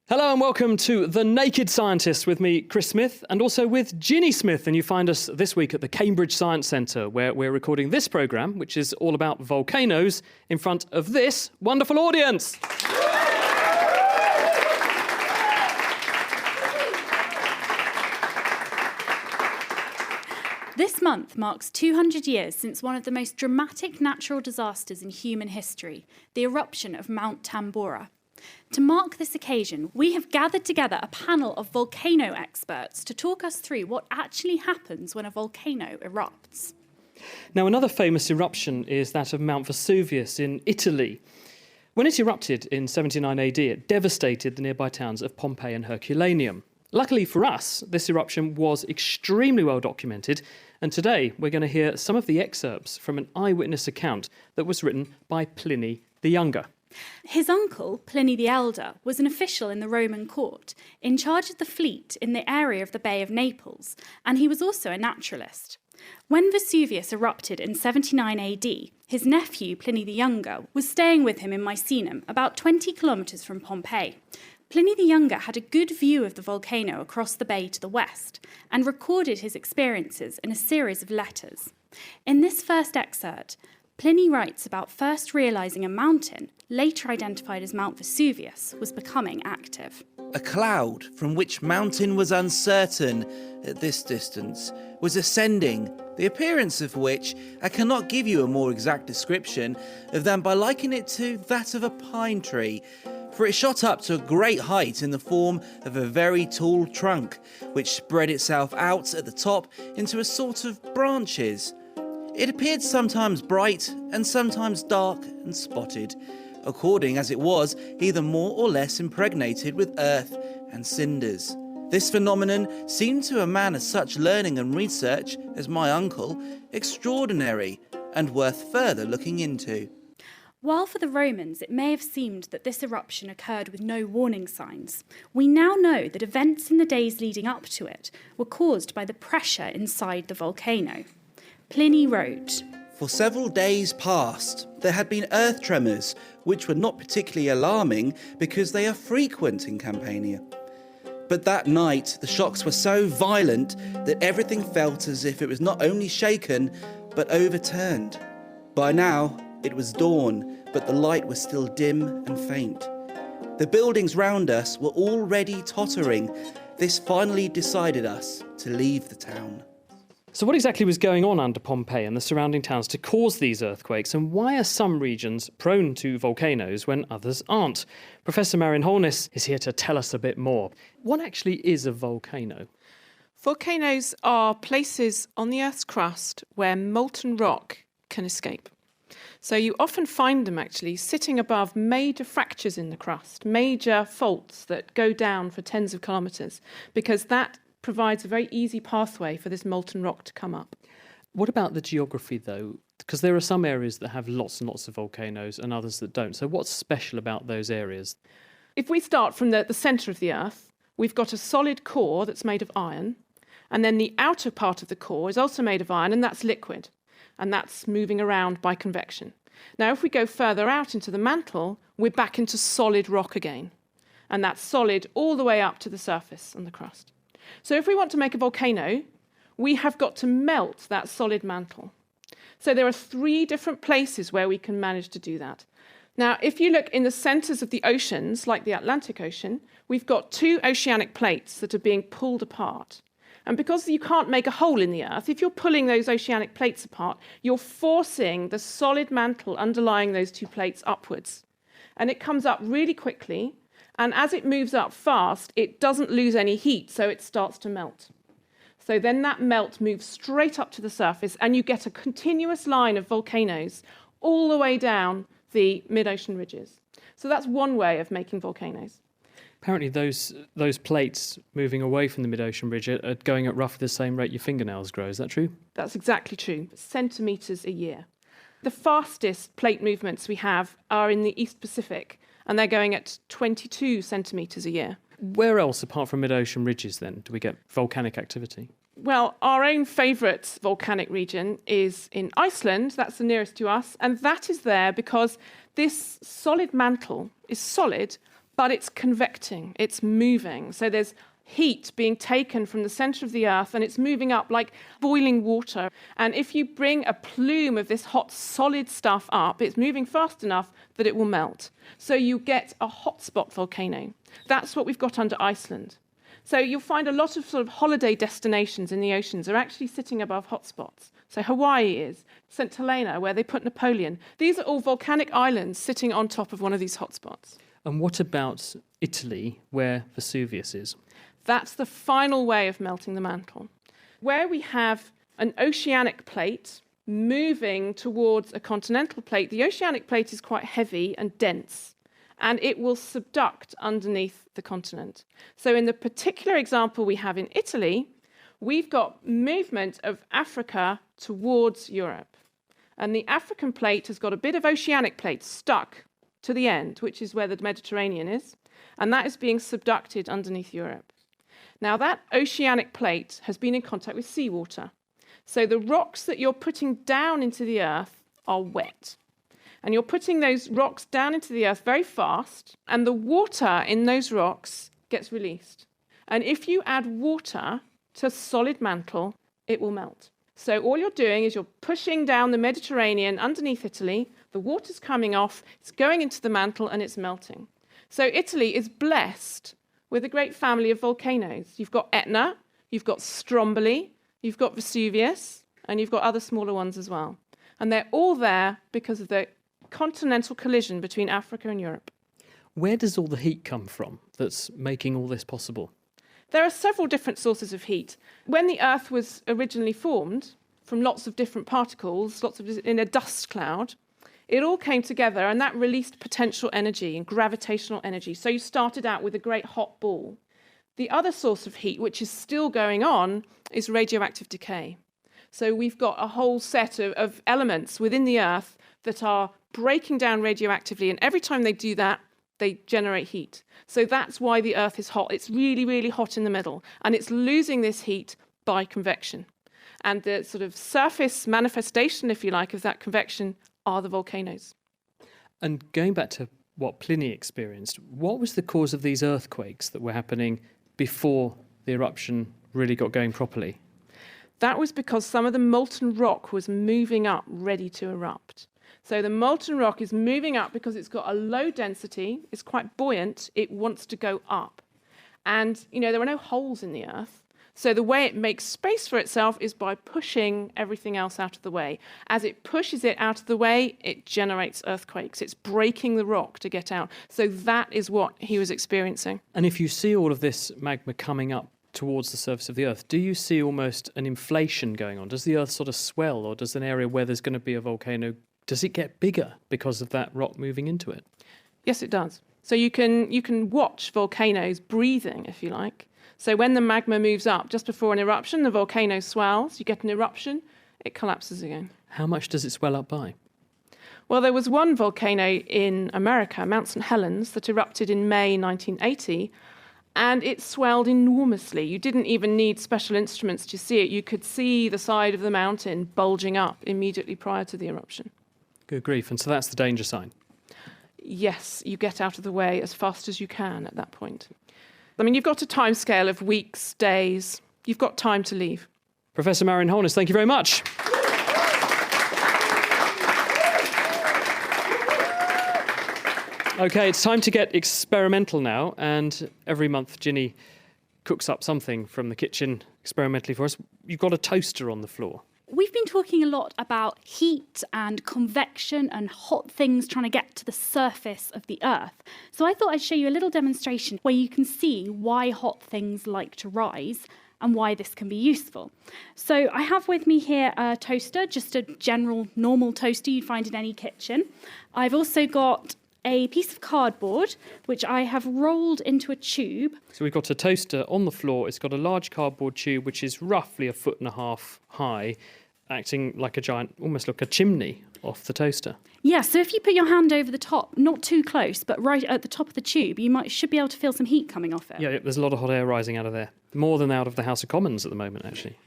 Hello and welcome to The Naked Scientist with me, Chris Smith, and also with Ginny Smith. And you find us this week at the Cambridge Science Centre, where we're recording this programme, which is all about volcanoes, in front of this wonderful audience. This month marks 200 years since one of the most dramatic natural disasters in human history, the eruption of Mount Tambora. To mark this occasion, we have gathered together a panel of volcano experts to talk us through what actually happens when a volcano erupts. Now, another famous eruption is that of Mount Vesuvius in Italy. When it erupted in 79 AD, it devastated the nearby towns of Pompeii and Herculaneum. Luckily for us, this eruption was extremely well documented, and today we're going to hear some of the excerpts from an eyewitness account that was written by Pliny the Younger. His uncle, Pliny the Elder, was an official in the Roman court, in charge of the fleet in the area of the Bay of Naples, and he was also a naturalist. When Vesuvius erupted in 79 AD, his nephew, Pliny the Younger, was staying with him in Misenum, about 20 kilometres from Pompeii. Pliny the Younger had a good view of the volcano across the bay to the west, and recorded his experiences in a series of letters. In this first excerpt, Pliny writes about first realising a mountain, later identified as Mount Vesuvius, was becoming active. A cloud from which mountain was uncertain at this distance was ascending, the appearance of which I cannot give you a more exact description of than by likening it to that of a pine tree, for it shot up to a great height in the form of a very tall trunk, which spread itself out at the top into a sort of branches. It appeared sometimes bright and sometimes dark and spotted, according as it was either more or less impregnated with earth and cinders. This phenomenon seemed to a man of such learning and research as my uncle extraordinary and worth further looking into. While for the Romans it may have seemed that this eruption occurred with no warning signs, we now know that events in the days leading up to it were caused by the pressure inside the volcano. Pliny wrote, For several days past, there had been earth tremors, which were not particularly alarming because they are frequent in Campania. But that night, the shocks were so violent that everything felt as if it was not only shaken, but overturned. By now, it was dawn, but the light was still dim and faint. The buildings round us were already tottering. This finally decided us to leave the town. So what exactly was going on under Pompeii and the surrounding towns to cause these earthquakes, and why are some regions prone to volcanoes when others aren't? Professor Marion Holness is here to tell us a bit more. What actually is a volcano? Volcanoes are places on the Earth's crust where molten rock can escape. So you often find them actually sitting above major fractures in the crust, major faults that go down for tens of kilometres, because that provides a very easy pathway for this molten rock to come up. What about the geography, though? Because there are some areas that have lots and lots of volcanoes and others that don't. So what's special about those areas? If we start from the centre of the Earth, we've got a solid core that's made of iron, and then the outer part of the core is also made of iron, and that's liquid, and that's moving around by convection. Now, if we go further out into the mantle, we're back into solid rock again, and that's solid all the way up to the surface and the crust. So if we want to make a volcano, we have got to melt that solid mantle. So there are 3 different places where we can manage to do that. Now, if you look in the centres of the oceans, like the Atlantic Ocean, we've got 2 oceanic plates that are being pulled apart. And because you can't make a hole in the Earth, if you're pulling those oceanic plates apart, you're forcing the solid mantle underlying those 2 plates upwards. And it comes up really quickly. And as it moves up fast, it doesn't lose any heat, so it starts to melt. So then that melt moves straight up to the surface, and you get a continuous line of volcanoes all the way down the mid-ocean ridges. So that's one way of making volcanoes. Apparently those plates moving away from the mid-ocean ridge are going at roughly the same rate your fingernails grow. Is that true? That's exactly true. Centimetres a year. The fastest plate movements we have are in the East Pacific, and they're going at 22 centimetres a year. Where else, apart from mid-ocean ridges, then, do we get volcanic activity? Well, our own favourite volcanic region is in Iceland. That's the nearest to us. And that is there because this solid mantle is solid, but it's convecting, it's moving. So there's heat being taken from the center of the earth and it's moving up like boiling water. And if you bring a plume of this hot solid stuff up, it's moving fast enough that it will melt. So you get a hotspot volcano. That's what we've got under Iceland. So you'll find a lot of sort of holiday destinations in the oceans are actually sitting above hotspots. So Hawaii is, St. Helena, where they put Napoleon. These are all volcanic islands sitting on top of one of these hotspots. And what about Italy, where Vesuvius is? That's the final way of melting the mantle. Where we have an oceanic plate moving towards a continental plate, the oceanic plate is quite heavy and dense, and it will subduct underneath the continent. So in the particular example we have in Italy, we've got movement of Africa towards Europe. And the African plate has got a bit of oceanic plate stuck to the end, which is where the Mediterranean is, and that is being subducted underneath Europe. Now, that oceanic plate has been in contact with seawater. So the rocks that you're putting down into the earth are wet. And you're putting those rocks down into the earth very fast, and the water in those rocks gets released. And if you add water to solid mantle, it will melt. So all you're doing is you're pushing down the Mediterranean underneath Italy, the water's coming off, it's going into the mantle, and it's melting. So Italy is blessed with a great family of volcanoes. You've got Etna, you've got Stromboli, you've got Vesuvius, and you've got other smaller ones as well. And they're all there because of the continental collision between Africa and Europe. Where does all the heat come from that's making all this possible? There are several different sources of heat. When the Earth was originally formed, from lots of different particles, in a dust cloud, it all came together and that released potential energy and gravitational energy. So you started out with a great hot ball. The other source of heat, which is still going on, is radioactive decay. So we've got a whole set of elements within the Earth that are breaking down radioactively, and every time they do that, they generate heat. So that's why the Earth is hot. It's really, really hot in the middle, and it's losing this heat by convection. And the sort of surface manifestation, if you like, of that convection are the volcanoes. And going back to what Pliny experienced, what was the cause of these earthquakes that were happening before the eruption really got going properly? That was because some of the molten rock was moving up, ready to erupt. So the molten rock is moving up because it's got a low density, it's quite buoyant, it wants to go up. And, there are no holes in the Earth. So the way it makes space for itself is by pushing everything else out of the way. As it pushes it out of the way, it generates earthquakes. It's breaking the rock to get out. So that is what he was experiencing. And if you see all of this magma coming up towards the surface of the Earth, do you see almost an inflation going on? Does the Earth sort of swell, or does an area where there's going to be a volcano, does it get bigger because of that rock moving into it? Yes, it does. So you can watch volcanoes breathing, if you like. So when the magma moves up just before an eruption, the volcano swells, you get an eruption, it collapses again. How much does it swell up by? Well, there was one volcano in America, Mount St. Helens, that erupted in May 1980, and it swelled enormously. You didn't even need special instruments to see it. You could see the side of the mountain bulging up immediately prior to the eruption. Good grief. And so that's the danger sign? Yes, you get out of the way as fast as you can at that point. I mean, you've got a timescale of weeks, days. You've got time to leave. Professor Marion Holness, thank you very much. OK, it's time to get experimental now. And every month, Ginny cooks up something from the kitchen experimentally for us. You've got a toaster on the floor. We've been talking a lot about heat and convection and hot things trying to get to the surface of the Earth. So I thought I'd show you a little demonstration where you can see why hot things like to rise and why this can be useful. So I have with me here a toaster, just a general normal toaster you'd find in any kitchen. I've also got a piece of cardboard, which I have rolled into a tube. So we've got a toaster on the floor. It's got a large cardboard tube, which is roughly 1.5 feet high, acting like a giant, almost like a chimney off the toaster. Yeah, so if you put your hand over the top, not too close, but right at the top of the tube, you should be able to feel some heat coming off it. Yeah, there's a lot of hot air rising out of there. More than out of the House of Commons at the moment, actually.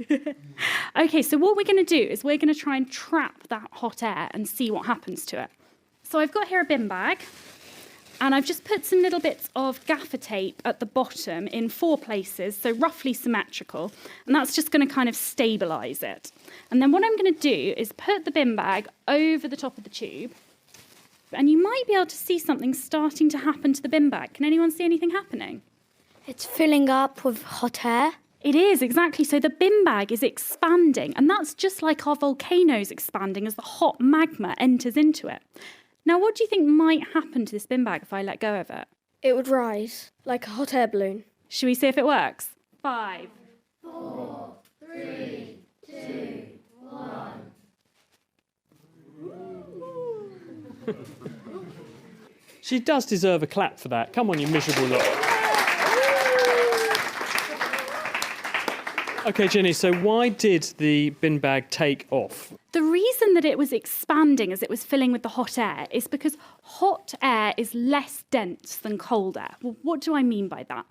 OK, so what we're going to do is we're going to try and trap that hot air and see what happens to it. So I've got here a bin bag, And I've just put some little bits of gaffer tape at the bottom in 4 places, so roughly symmetrical. And that's just going to kind of stabilise it. And then what I'm going to do is put the bin bag over the top of the tube. And you might be able to see something starting to happen to the bin bag. Can anyone see anything happening? It's filling up with hot air. It is, exactly. So the bin bag is expanding, and that's just like our volcanoes expanding as the hot magma enters into it. Now, what do you think might happen to this bin bag if I let go of it? It would rise like a hot air balloon. Should we see if it works? 5. She does deserve a clap for that. Come on, you miserable lot. OK, Jenny, so why did the bin bag take off? The reason that it was expanding as it was filling with the hot air is because hot air is less dense than cold air. Well, what do I mean by that?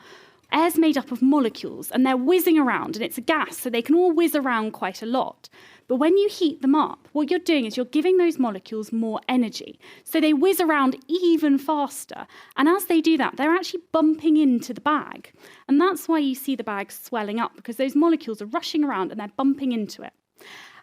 Air's made up of molecules and they're whizzing around, and it's a gas, so they can all whiz around quite a lot. But when you heat them up, what you're doing is you're giving those molecules more energy. So they whiz around even faster. And as they do that, they're actually bumping into the bag. And that's why you see the bag swelling up, because those molecules are rushing around and they're bumping into it.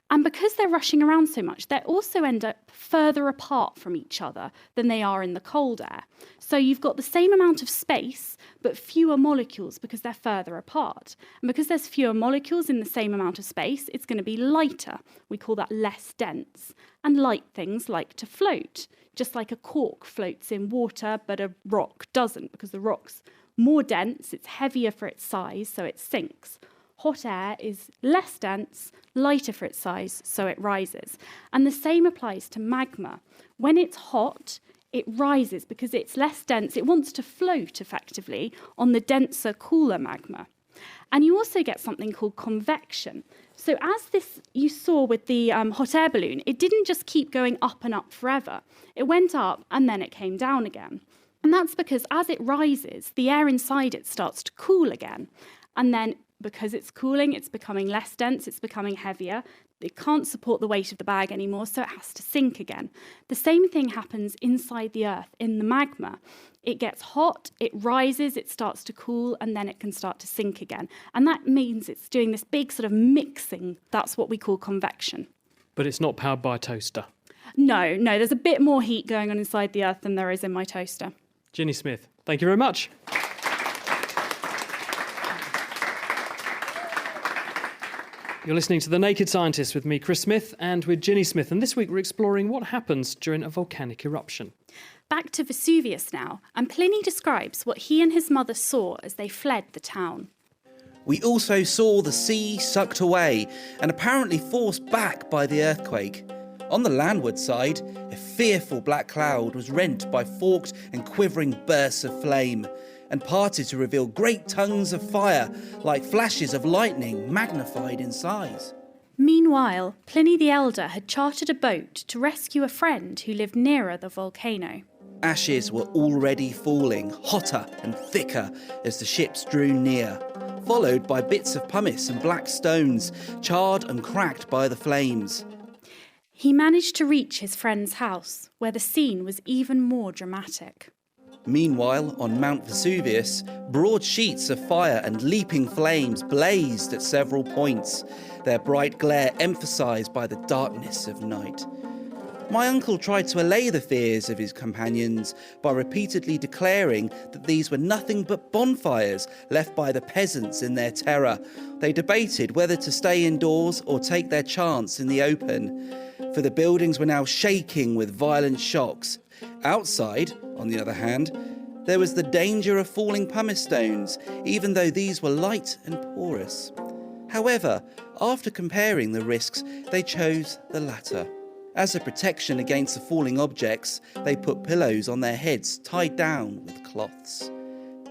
And because they're rushing around so much, they also end up further apart from each other than they are in the cold air. So you've got the same amount of space, but fewer molecules because they're further apart. And because there's fewer molecules in the same amount of space, it's going to be lighter. We call that less dense. And light things like to float, just like a cork floats in water, but a rock doesn't, because the rock's more dense, it's heavier for its size, so it sinks. Hot air is less dense, lighter for its size, so it rises. And the same applies to magma. When it's hot, it rises because it's less dense. It wants to float effectively on the denser, cooler magma. And you also get something called convection. So as this you saw with the hot air balloon, it didn't just keep going up and up forever. It went up and then it came down again. And that's because as it rises, the air inside it starts to cool again. And then because it's cooling, it's becoming less dense, it's becoming heavier. It can't support the weight of the bag anymore, so it has to sink again. The same thing happens inside the Earth, in the magma. It gets hot, it rises, it starts to cool, and then it can start to sink again. And that means it's doing this big sort of mixing. That's what we call convection. But it's not powered by a toaster. No, there's a bit more heat going on inside the Earth than there is in my toaster. Ginny Smith, thank you very much. You're listening to The Naked Scientist with me, Chris Smith, and with Ginny Smith. And this week we're exploring what happens during a volcanic eruption. Back to Vesuvius now, and Pliny describes what he and his mother saw as they fled the town. We also saw the sea sucked away and apparently forced back by the earthquake. On the landward side, a fearful black cloud was rent by forked and quivering bursts of flame, and parted to reveal great tongues of fire, like flashes of lightning magnified in size. Meanwhile, Pliny the Elder had chartered a boat to rescue a friend who lived nearer the volcano. Ashes were already falling, hotter and thicker as the ships drew near, followed by bits of pumice and black stones, charred and cracked by the flames. He managed to reach his friend's house, where the scene was even more dramatic. Meanwhile, on Mount Vesuvius, broad sheets of fire and leaping flames blazed at several points, their bright glare emphasised by the darkness of night. My uncle tried to allay the fears of his companions by repeatedly declaring that these were nothing but bonfires left by the peasants in their terror. They debated whether to stay indoors or take their chance in the open, for the buildings were now shaking with violent shocks. Outside, on the other hand, there was the danger of falling pumice stones, even though these were light and porous. However, after comparing the risks, they chose the latter. As a protection against the falling objects, they put pillows on their heads tied down with cloths.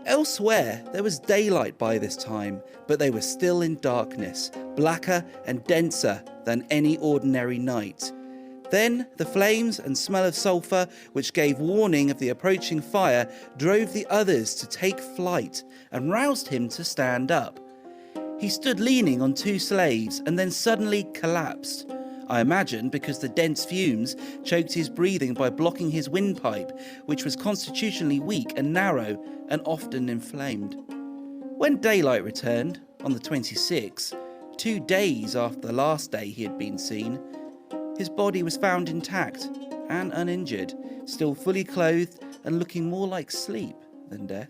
Elsewhere, there was daylight by this time, but they were still in darkness, blacker and denser than any ordinary night. Then the flames and smell of sulphur, which gave warning of the approaching fire, drove the others to take flight and roused him to stand up. He stood leaning on 2 slaves and then suddenly collapsed. I imagine because the dense fumes choked his breathing by blocking his windpipe, which was constitutionally weak and narrow and often inflamed. When daylight returned, on the 26th, 2 days after the last day he had been seen, his body was found intact and uninjured, still fully clothed and looking more like sleep than death.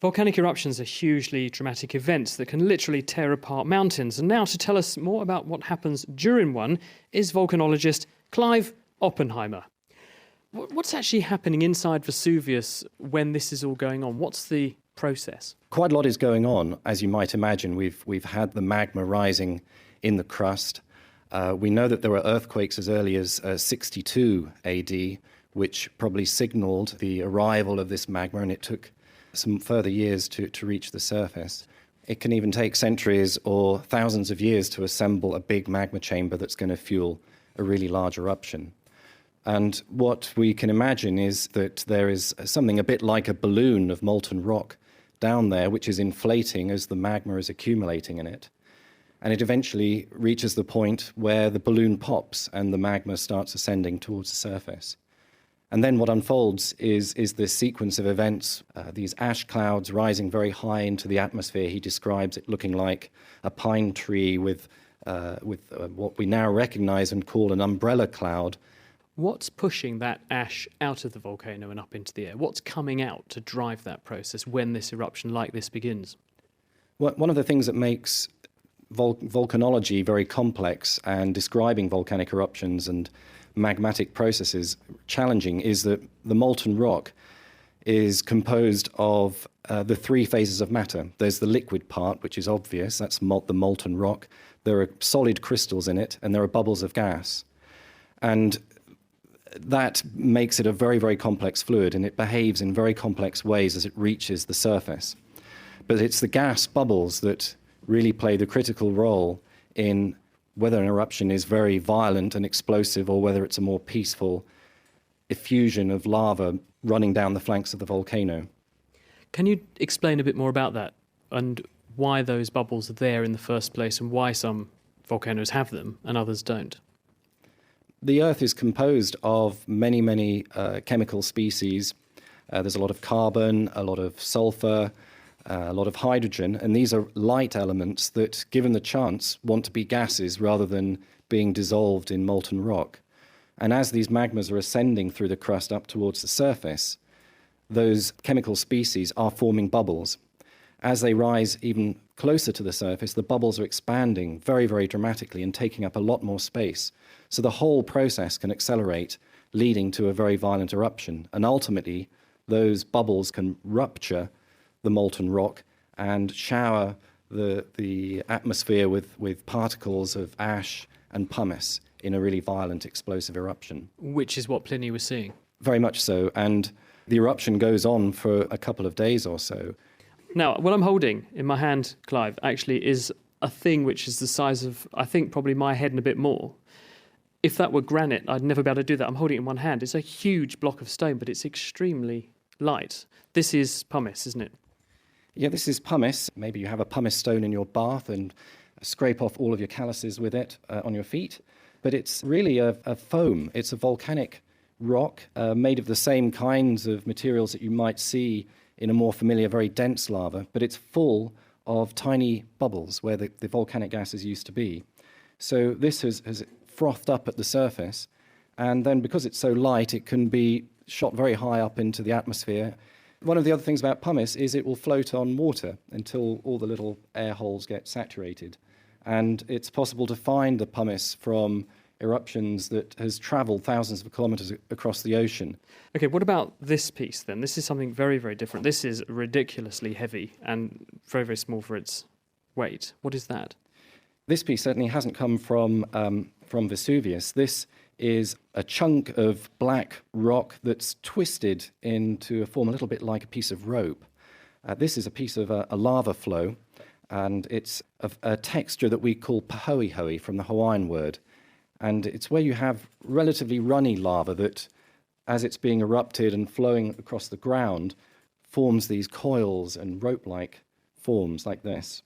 Volcanic eruptions are hugely dramatic events that can literally tear apart mountains. And now to tell us more about what happens during one is volcanologist Clive Oppenheimer. What's actually happening inside Vesuvius when this is all going on? What's the process? Quite a lot is going on, as you might imagine. We've had the magma rising in the crust. We know that there were earthquakes as early as 62 AD, which probably signalled the arrival of this magma, and it took some further years to reach the surface. It can even take centuries or thousands of years to assemble a big magma chamber that's going to fuel a really large eruption. And what we can imagine is that there is something a bit like a balloon of molten rock down there, which is inflating as the magma is accumulating in it. And it eventually reaches the point where the balloon pops and the magma starts ascending towards the surface. And then what unfolds is this sequence of events, these ash clouds rising very high into the atmosphere. He describes it looking like a pine tree with what we now recognize and call an umbrella cloud. What's pushing that ash out of the volcano and up into the air? What's coming out to drive that process when this eruption like this begins? Well, one of the things that makes volcanology very complex and describing volcanic eruptions and magmatic processes challenging is that the molten rock is composed of the 3 phases of matter. There's the liquid part, which is obvious, that's the molten rock. There are solid crystals in it, and there are bubbles of gas. And that makes it a very, very complex fluid, and it behaves in very complex ways as it reaches the surface. But it's the gas bubbles that really play the critical role in whether an eruption is very violent and explosive or whether it's a more peaceful effusion of lava running down the flanks of the volcano. Can you explain a bit more about that and why those bubbles are there in the first place and why some volcanoes have them and others don't? The Earth is composed of many, many chemical species. There's a lot of carbon, a lot of sulfur, a lot of hydrogen, and these are light elements that, given the chance, want to be gases rather than being dissolved in molten rock. And as these magmas are ascending through the crust up towards the surface, those chemical species are forming bubbles. As they rise even closer to the surface, the bubbles are expanding very, very dramatically and taking up a lot more space. So the whole process can accelerate, leading to a very violent eruption. And ultimately, those bubbles can rupture the molten rock and shower the atmosphere with particles of ash and pumice in a really violent explosive eruption. Which is what Pliny was seeing. Very much so, and the eruption goes on for a couple of days or so. Now, what I'm holding in my hand, Clive, actually is a thing which is the size of, I think, probably my head and a bit more. If that were granite, I'd never be able to do that. I'm holding it in one hand. It's a huge block of stone, but it's extremely light. This is pumice, isn't it? Yeah, this is pumice. Maybe you have a pumice stone in your bath and scrape off all of your calluses with it on your feet. But it's really a foam. It's a volcanic rock made of the same kinds of materials that you might see in a more familiar, very dense lava, but it's full of tiny bubbles where the volcanic gases used to be. So this has frothed up at the surface, and then because it's so light, it can be shot very high up into the atmosphere. One of the other things about pumice is it will float on water until all the little air holes get saturated. And it's possible to find the pumice from eruptions that has travelled thousands of kilometres across the ocean. Okay, what about this piece then? This is something very, very different. This is ridiculously heavy and very, very small for its weight. What is that? This piece certainly hasn't come from Vesuvius. This is a chunk of black rock that's twisted into a form a little bit like a piece of rope. This is a piece of a lava flow, and it's a texture that we call pahoehoe from the Hawaiian word. And it's where you have relatively runny lava that, as it's being erupted and flowing across the ground, forms these coils and rope-like forms like this.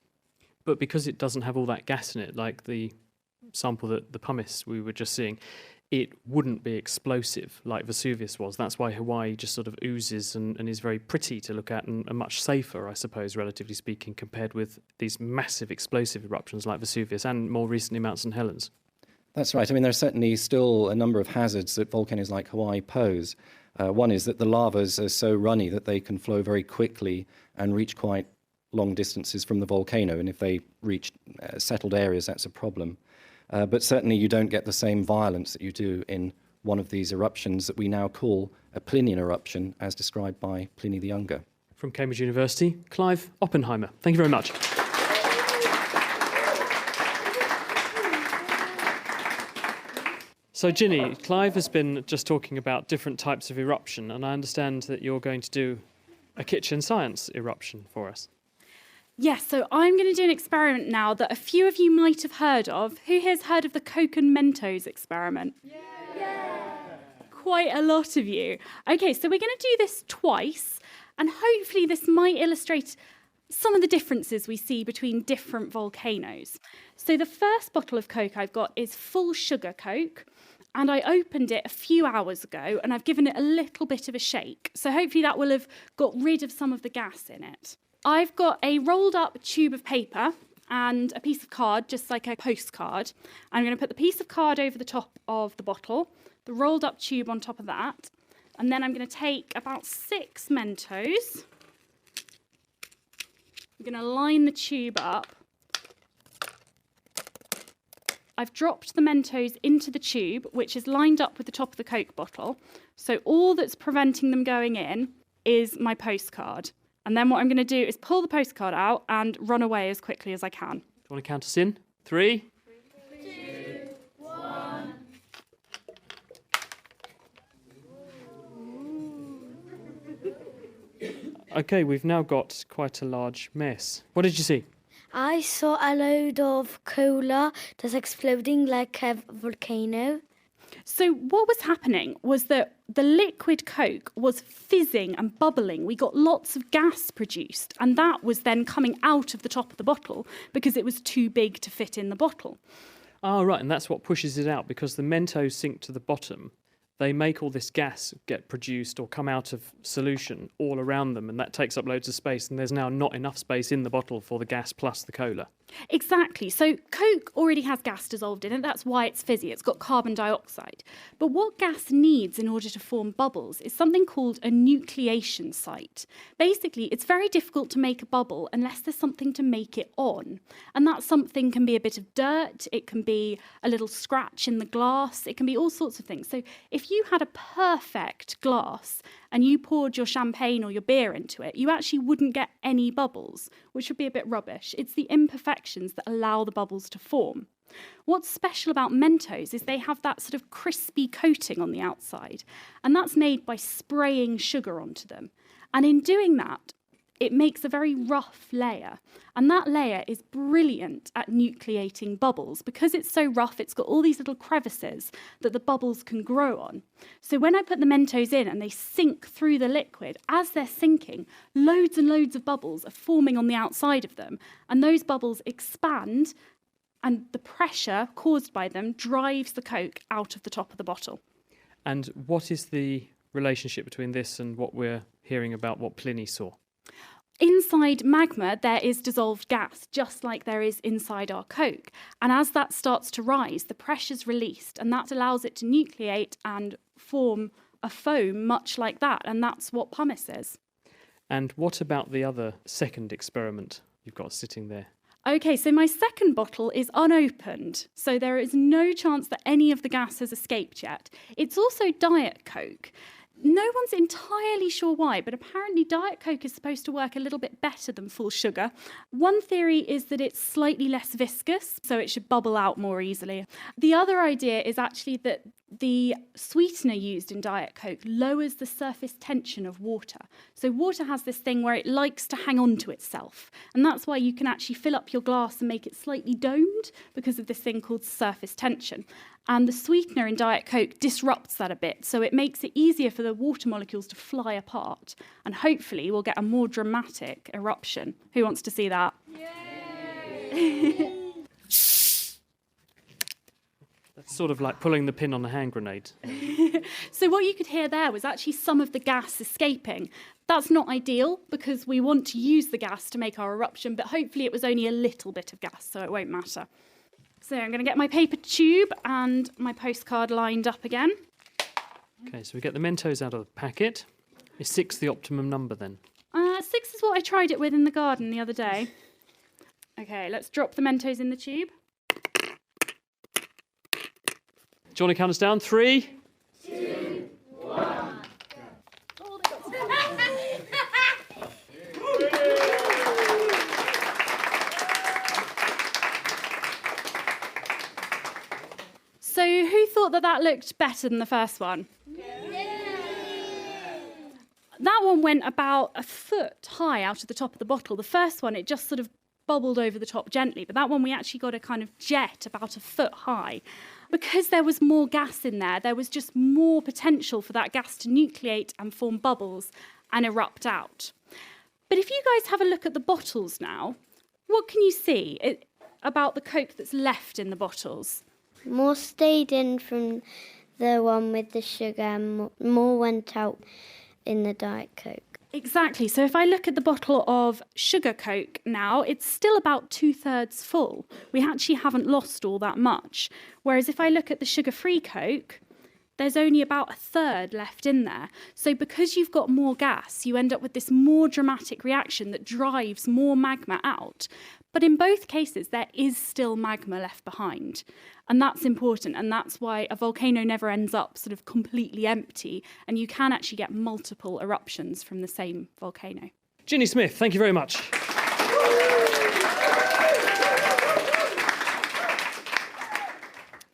But because it doesn't have all that gas in it, like the sample the pumice we were just seeing, it wouldn't be explosive like Vesuvius was. That's why Hawaii just sort of oozes and is very pretty to look at and much safer, I suppose, relatively speaking, compared with these massive explosive eruptions like Vesuvius and more recently Mount St. Helens. That's right. I mean, there are certainly still a number of hazards that volcanoes like Hawaii pose. One is that the lavas are so runny that they can flow very quickly and reach quite long distances from the volcano. And if they reach settled areas, that's a problem. But certainly you don't get the same violence that you do in one of these eruptions that we now call a Plinian eruption, as described by Pliny the Younger. From Cambridge University, Clive Oppenheimer. Thank you very much. So, Ginny, Clive has been just talking about different types of eruption, and I understand that you're going to do a kitchen science eruption for us. Yes, so I'm going to do an experiment now that a few of you might have heard of. Who here's heard of the Coke and Mentos experiment? Yeah. Quite a lot of you. Okay, so we're going to do this twice, and hopefully this might illustrate some of the differences we see between different volcanoes. So the first bottle of Coke I've got is full sugar Coke, and I opened it a few hours ago, and I've given it a little bit of a shake. So hopefully that will have got rid of some of the gas in it. I've got a rolled up tube of paper and a piece of card, just like a postcard. I'm going to put the piece of card over the top of the bottle, the rolled up tube on top of that, and then I'm going to take about 6 Mentos. I'm going to line the tube up. I've dropped the Mentos into the tube, which is lined up with the top of the Coke bottle. So all that's preventing them going in is my postcard. And then what I'm going to do is pull the postcard out and run away as quickly as I can. Do you want to count us in? 3, 2, 1. OK, we've now got quite a large mess. What did you see? I saw a load of cola that's exploding like a volcano. So what was happening was that the liquid Coke was fizzing and bubbling. We got lots of gas produced, and that was then coming out of the top of the bottle because it was too big to fit in the bottle. Ah, right, and that's what pushes it out, because the Mentos sink to the bottom. They make all this gas get produced or come out of solution all around them, and that takes up loads of space, and there's now not enough space in the bottle for the gas plus the cola. Exactly. So Coke already has gas dissolved in it. That's why it's fizzy. It's got carbon dioxide. But what gas needs in order to form bubbles is something called a nucleation site. Basically, it's very difficult to make a bubble unless there's something to make it on. And that something can be a bit of dirt. It can be a little scratch in the glass. It can be all sorts of things. So if you had a perfect glass and you poured your champagne or your beer into it, you actually wouldn't get any bubbles, which would be a bit rubbish. It's the imperfections that allow the bubbles to form. What's special about Mentos is they have that sort of crispy coating on the outside, and that's made by spraying sugar onto them. And in doing that, it makes a very rough layer, and that layer is brilliant at nucleating bubbles. Because it's so rough, it's got all these little crevices that the bubbles can grow on. So when I put the Mentos in and they sink through the liquid, as they're sinking, loads and loads of bubbles are forming on the outside of them, and those bubbles expand, and the pressure caused by them drives the Coke out of the top of the bottle. And what is the relationship between this and what we're hearing about what Pliny saw? Inside magma, there is dissolved gas, just like there is inside our Coke. And as that starts to rise, the pressure's released, and that allows it to nucleate and form a foam much like that. And that's what pumice is. And what about the other second experiment you've got sitting there? Okay, so my second bottle is unopened, so there is no chance that any of the gas has escaped yet. It's also Diet Coke. No one's entirely sure why, but apparently Diet Coke is supposed to work a little bit better than full sugar. One theory is that it's slightly less viscous, so it should bubble out more easily. The other idea is actually that the sweetener used in Diet Coke lowers the surface tension of water. So water has this thing where it likes to hang on to itself, and that's why you can actually fill up your glass and make it slightly domed because of this thing called surface tension. And the sweetener in Diet Coke disrupts that a bit, so it makes it easier for the water molecules to fly apart. And hopefully we'll get a more dramatic eruption. Who wants to see that? Yay! That's sort of like pulling the pin on a hand grenade. So what you could hear there was actually some of the gas escaping. That's not ideal because we want to use the gas to make our eruption, but hopefully it was only a little bit of gas, so it won't matter. So I'm going to get my paper tube and my postcard lined up again. Okay, so we get the Mentos out of the packet. Is 6 the optimum number then? 6 is what I tried it with in the garden the other day. Okay, let's drop the Mentos in the tube. Do you want to count us down? 3, So who thought that looked better than the first one? That one went about a foot high out of the top of the bottle. The first one, it just sort of bubbled over the top gently, but that one we actually got a kind of jet about a foot high. Because there was more gas in there, there was just more potential for that gas to nucleate and form bubbles and erupt out. But if you guys have a look at the bottles now, what can you see about the Coke that's left in the bottles? More stayed in from the one with the sugar and more went out in the Diet Coke. Exactly. So if I look at the bottle of sugar Coke now, it's still about 2/3 full. We actually haven't lost all that much. Whereas if I look at the sugar-free Coke, there's only about 1/3 left in there. So because you've got more gas, you end up with this more dramatic reaction that drives more magma out. But in both cases, there is still magma left behind. And that's important. And that's why a volcano never ends up sort of completely empty. And you can actually get multiple eruptions from the same volcano. Ginny Smith, thank you very much.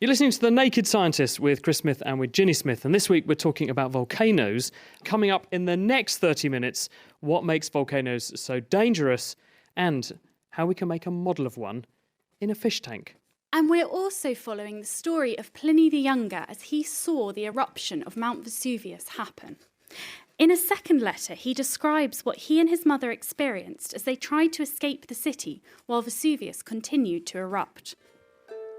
You're listening to The Naked Scientist with Chris Smith and with Ginny Smith. And this week we're talking about volcanoes. Coming up in the next 30 minutes, what makes volcanoes so dangerous and how we can make a model of one in a fish tank. And we're also following the story of Pliny the Younger as he saw the eruption of Mount Vesuvius happen. In a second letter, he describes what he and his mother experienced as they tried to escape the city while Vesuvius continued to erupt.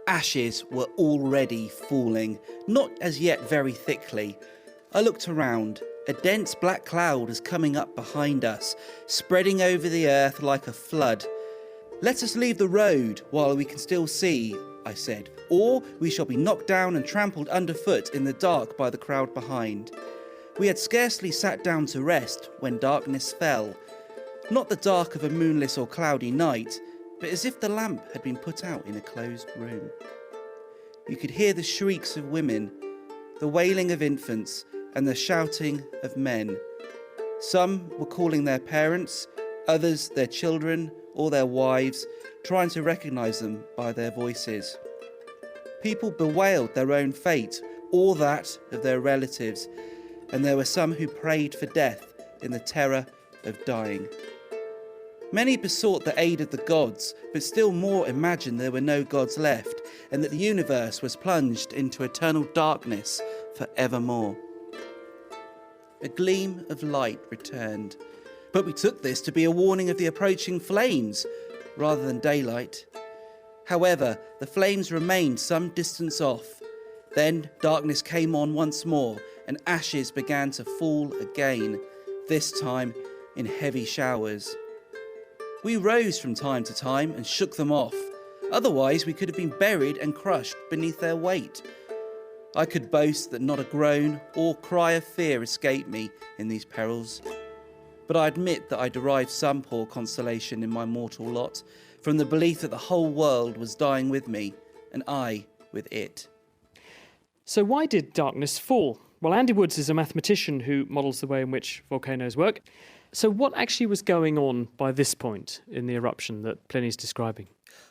Ashes were already falling, not as yet very thickly. I looked around. A dense black cloud is coming up behind us, spreading over the earth like a flood. "Let us leave the road while we can still see," I said, "or we shall be knocked down and trampled underfoot in the dark by the crowd behind." We had scarcely sat down to rest when darkness fell. Not the dark of a moonless or cloudy night, but as if the lamp had been put out in a closed room. You could hear the shrieks of women, the wailing of infants, and the shouting of men. Some were calling their parents, others their children or their wives, trying to recognise them by their voices. People bewailed their own fate or that of their relatives, and there were some who prayed for death in the terror of dying. Many besought the aid of the gods, but still more imagined there were no gods left, and that the universe was plunged into eternal darkness for evermore. A gleam of light returned, but we took this to be a warning of the approaching flames, rather than daylight. However, the flames remained some distance off. Then darkness came on once more, and ashes began to fall again, this time in heavy showers. We rose from time to time and shook them off. Otherwise, we could have been buried and crushed beneath their weight. I could boast that not a groan or cry of fear escaped me in these perils. But I admit that I derived some poor consolation in my mortal lot from the belief that the whole world was dying with me, and I with it. So why did darkness fall? Well, Andy Woods is a mathematician who models the way in which volcanoes work. So what actually was going on by this point in the eruption that Pliny's describing?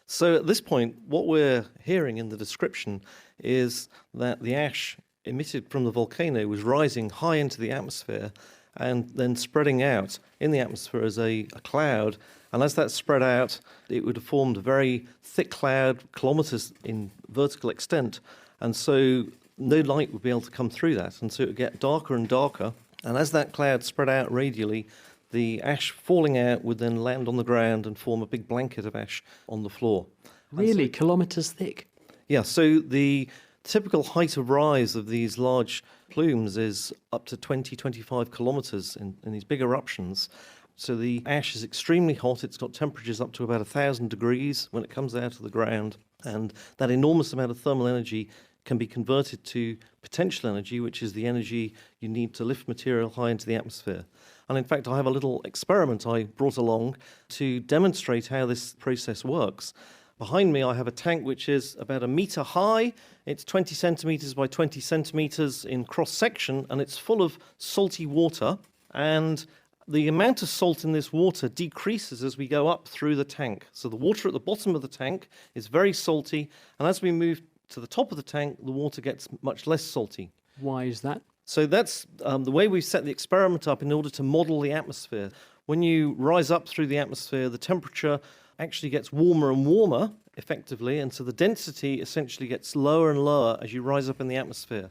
So at this point, what we're hearing in the description is that the ash emitted from the volcano was rising high into the atmosphere and then spreading out in the atmosphere as a cloud. And as that spread out, it would have formed a very thick cloud, kilometres in vertical extent. And so no light would be able to come through that. And so it would get darker and darker. And as that cloud spread out radially, the ash falling out would then land on the ground and form a big blanket of ash on the floor. Really, kilometres thick? Yeah, so the Typical height of rise of these large plumes is up to 25 kilometres in these big eruptions. So the ash is extremely hot. It's got temperatures up to about 1,000 degrees when it comes out of the ground. And that enormous amount of thermal energy can be converted to potential energy, which is the energy you need to lift material high into the atmosphere. And in fact, I have a little experiment I brought along to demonstrate how this process works. Behind me, I have a tank which is about 1 metre high. It's 20 centimetres by 20 centimetres in cross-section, and it's full of salty water. And the amount of salt in this water decreases as we go up through the tank. So the water at the bottom of the tank is very salty, and as we move to the top of the tank, the water gets much less salty. Why is that? So that's the way we've set the experiment up in order to model the atmosphere. When you rise up through the atmosphere, the temperature actually gets warmer and warmer, effectively, and so the density essentially gets lower and lower as you rise up in the atmosphere.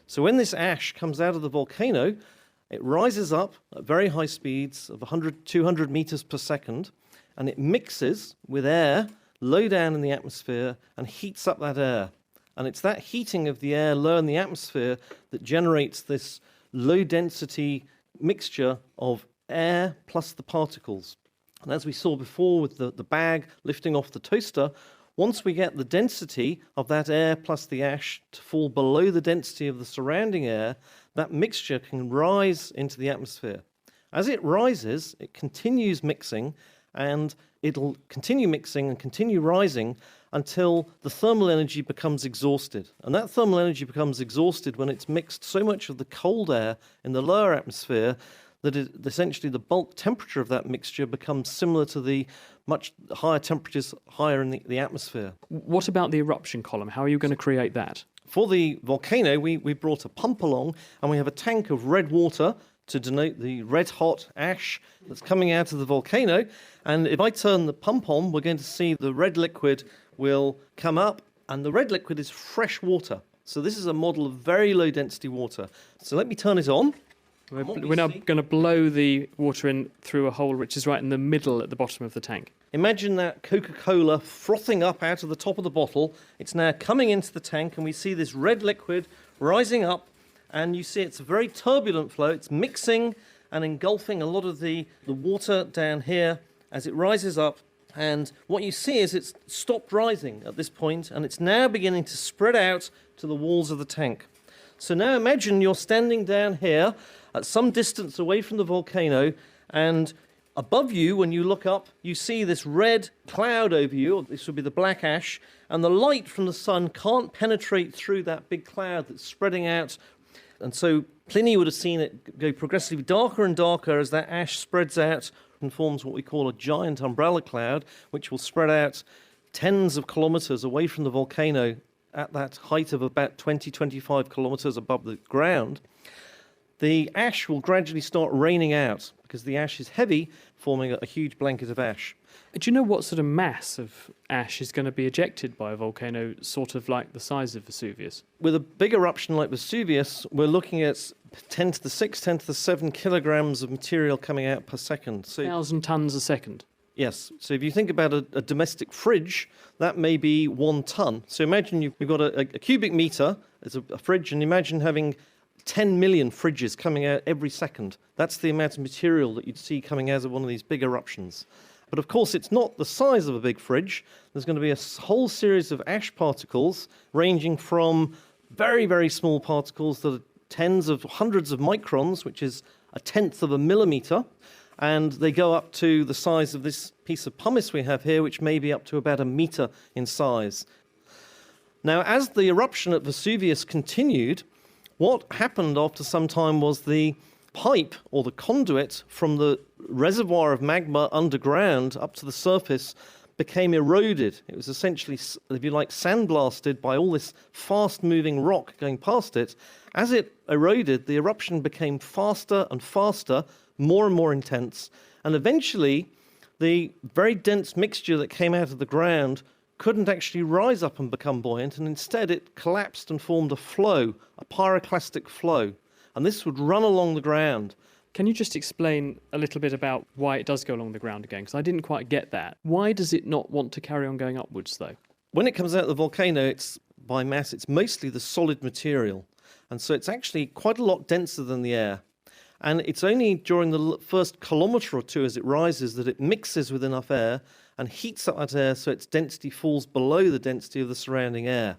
So when this ash comes out of the volcano, it rises up at very high speeds of 100, 200 meters per second, and it mixes with air low down in the atmosphere and heats up that air. And it's that heating of the air low in the atmosphere that generates this low density mixture of air plus the particles. And as we saw before with the bag lifting off the toaster, once we get the density of that air plus the ash to fall below the density of the surrounding air, that mixture can rise into the atmosphere. As it rises, it continues mixing, and it'll continue mixing and continue rising until the thermal energy becomes exhausted. And that thermal energy becomes exhausted when it's mixed so much of the cold air in the lower atmosphere that essentially the bulk temperature of that mixture becomes similar to the much higher temperatures higher in the atmosphere. What about the eruption column? How are you going to create that? For the volcano, we brought a pump along, and we have a tank of red water to denote the red-hot ash that's coming out of the volcano. And if I turn the pump on, we're going to see the red liquid will come up, and the red liquid is fresh water. So this is a model of very low-density water. So let me turn it on. We're now going to blow the water in through a hole which is right in the middle at the bottom of the tank. Imagine that Coca-Cola frothing up out of the top of the bottle. It's now coming into the tank, and we see this red liquid rising up, and you see it's a very turbulent flow. It's mixing and engulfing a lot of the water down here as it rises up. And what you see is it's stopped rising at this point, and it's now beginning to spread out to the walls of the tank. So now imagine you're standing down here at some distance away from the volcano, and above you, when you look up, you see this red cloud over you. This would be the black ash, and the light from the sun can't penetrate through that big cloud that's spreading out. And so Pliny would have seen it go progressively darker and darker as that ash spreads out and forms what we call a giant umbrella cloud, which will spread out tens of kilometers away from the volcano at that height of about 20-25 kilometers above the ground. The ash will gradually start raining out because the ash is heavy, forming a huge blanket of ash. Do you know what sort of mass of ash is going to be ejected by a volcano sort of like the size of Vesuvius? With a big eruption like Vesuvius, we're looking at 10 to the 6, 10 to the 7 kilograms of material coming out per second. So 1,000 tons a second. Yes. So if you think about a domestic fridge, that may be 1 ton. So imagine you've got a cubic meter as a fridge, and imagine having 10 million fridges coming out every second. That's the amount of material that you'd see coming out of one of these big eruptions. But of course, it's not the size of a big fridge. There's going to be a whole series of ash particles ranging from very, very small particles that are tens of hundreds of microns, which is 1/10 of a millimeter, and they go up to the size of this piece of pumice we have here, which may be up to about 1 meter in size. Now, as the eruption at Vesuvius continued, what happened after some time was the pipe or the conduit from the reservoir of magma underground up to the surface became eroded. It was essentially, if you like, sandblasted by all this fast-moving rock going past it. As it eroded, the eruption became faster and faster, more and more intense, and eventually the very dense mixture that came out of the ground couldn't actually rise up and become buoyant, and instead it collapsed and formed a flow, a pyroclastic flow, and this would run along the ground. Can you just explain a little bit about why it does go along the ground again? Because I didn't quite get that. Why does it not want to carry on going upwards, though? When it comes out of the volcano, it's by mass, it's mostly the solid material. And so it's actually quite a lot denser than the air. And it's only during the first kilometre or two as it rises that it mixes with enough air and heats up that air so its density falls below the density of the surrounding air.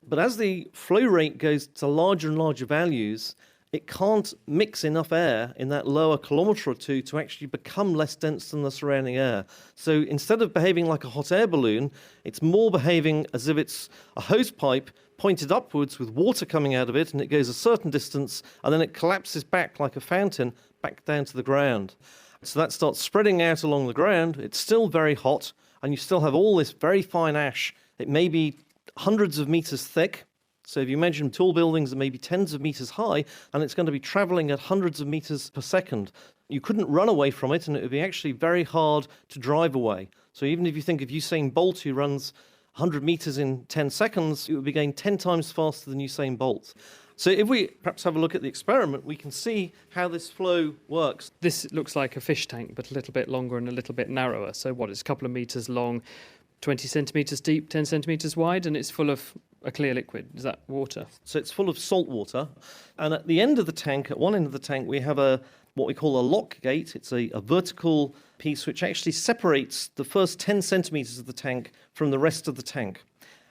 But as the flow rate goes to larger and larger values, it can't mix enough air in that lower kilometre or two to actually become less dense than the surrounding air. So instead of behaving like a hot air balloon, it's more behaving as if it's a hose pipe pointed upwards with water coming out of it, and it goes a certain distance, and then it collapses back like a fountain back down to the ground. So that starts spreading out along the ground. It's still very hot, and you still have all this very fine ash. It may be hundreds of meters thick. So if you imagine tall buildings that may be tens of meters high, and it's going to be traveling at hundreds of meters per second, you couldn't run away from it, and it would be actually very hard to drive away. So even if you think of Usain Bolt, who runs 100 meters in 10 seconds, it would be going 10 times faster than Usain Bolt. So if we perhaps have a look at the experiment, we can see how this flow works. This looks like a fish tank, but a little bit longer and a little bit narrower. So what, it's a couple of metres long, 20 centimetres deep, 10 centimetres wide, and it's full of a clear liquid. Is that water? So it's full of salt water. And at the end of the tank, at one end of the tank, we have what we call a lock gate. It's a vertical piece which actually separates the first 10 centimetres of the tank from the rest of the tank.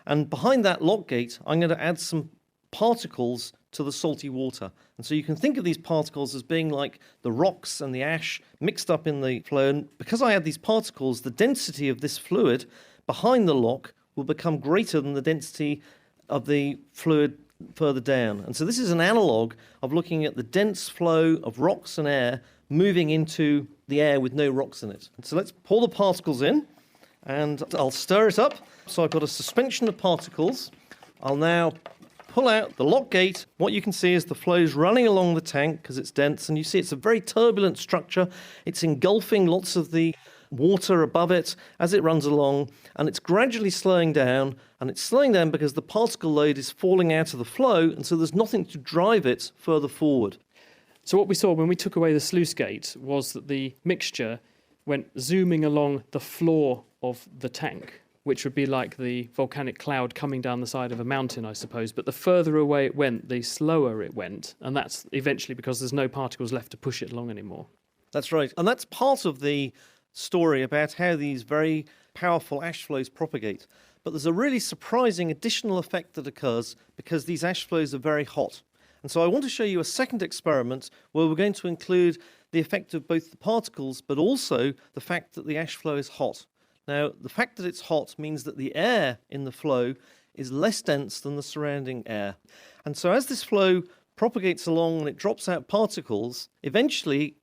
And behind that lock gate, I'm going to add some particles to the salty water. And so you can think of these particles as being like the rocks and the ash mixed up in the flow. And because I add these particles, the density of this fluid behind the lock will become greater than the density of the fluid further down. And so this is an analogue of looking at the dense flow of rocks and air moving into the air with no rocks in it. So let's pour the particles in, and I'll stir it up. So I've got a suspension of particles. I'll now pull out the lock gate. What you can see is the flow's running along the tank because it's dense, and you see it's a very turbulent structure. It's engulfing lots of the water above it as it runs along, and it's gradually slowing down, and it's slowing down because the particle load is falling out of the flow, and so there's nothing to drive it further forward. So what we saw when we took away the sluice gate was that the mixture went zooming along the floor of the tank, which would be like the volcanic cloud coming down the side of a mountain, I suppose. But the further away it went, the slower it went, and that's eventually because there's no particles left to push it along anymore. That's right, and that's part of the story about how these very powerful ash flows propagate. But there's a really surprising additional effect that occurs because these ash flows are very hot. And so I want to show you a second experiment where we're going to include the effect of both the particles but also the fact that the ash flow is hot. Now, the fact that it's hot means that the air in the flow is less dense than the surrounding air. And so as this flow propagates along and it drops out particles, eventually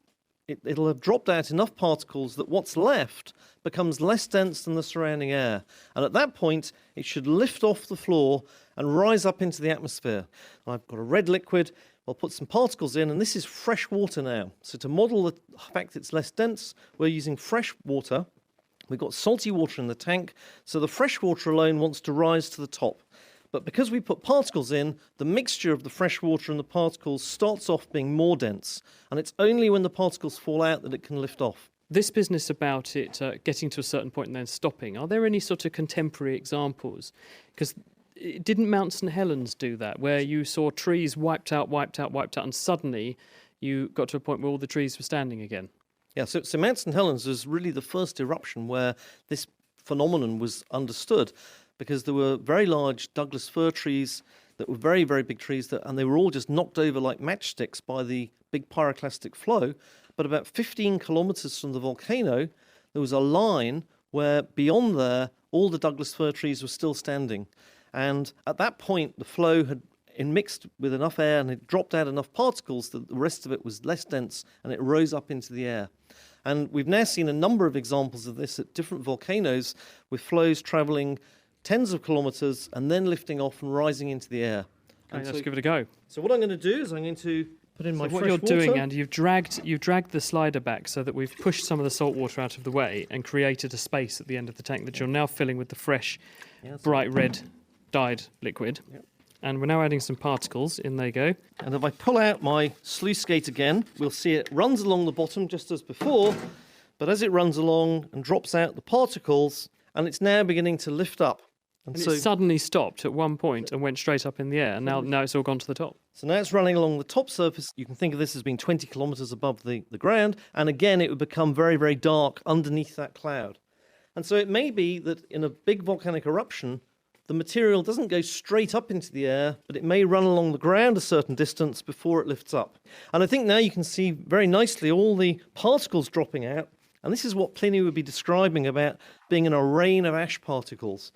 it'll have dropped out enough particles that what's left becomes less dense than the surrounding air. And at that point, it should lift off the floor and rise up into the atmosphere. I've got a red liquid. I'll put some particles in, and this is fresh water now. So to model the fact it's less dense, we're using fresh water. We've got salty water in the tank, so the fresh water alone wants to rise to the top. But because we put particles in, the mixture of the fresh water and the particles starts off being more dense, and it's only when the particles fall out that it can lift off. This business about it getting to a certain point and then stopping, are there any sort of contemporary examples? Because didn't Mount St Helens do that, where you saw trees wiped out, and suddenly you got to a point where all the trees were standing again? Yeah, so Mount St Helens was really the first eruption where this phenomenon was understood, because there were very large Douglas fir trees that were very, very big trees, and they were all just knocked over like matchsticks by the big pyroclastic flow. But about 15 kilometres from the volcano, there was a line where beyond there, all the Douglas fir trees were still standing. And at that point, the flow had mixed with enough air and it dropped out enough particles that the rest of it was less dense and it rose up into the air. And we've now seen a number of examples of this at different volcanoes with flows travelling tens of kilometres and then lifting off and rising into the air. Okay, let's give it a go. So what I'm going to do is I'm going to put in my fresh what you're water. doing, Andy, you've dragged the slider back so that we've pushed some of the salt water out of the way and created a space at the end of the tank that you're now filling with the fresh, bright red dyed liquid. Yep. And we're now adding some particles. In they go. And if I pull out my sluice gate again, we'll see it runs along the bottom just as before, but as it runs along and drops out the particles, and it's now beginning to lift up. And it suddenly stopped at one point and went straight up in the air, and now it's all gone to the top. So now it's running along the top surface. You can think of this as being 20 kilometres above the ground, and again it would become very, very dark underneath that cloud. And so it may be that in a big volcanic eruption, the material doesn't go straight up into the air, but it may run along the ground a certain distance before it lifts up. And I think now you can see very nicely all the particles dropping out, and this is what Pliny would be describing about being in a rain of ash particles.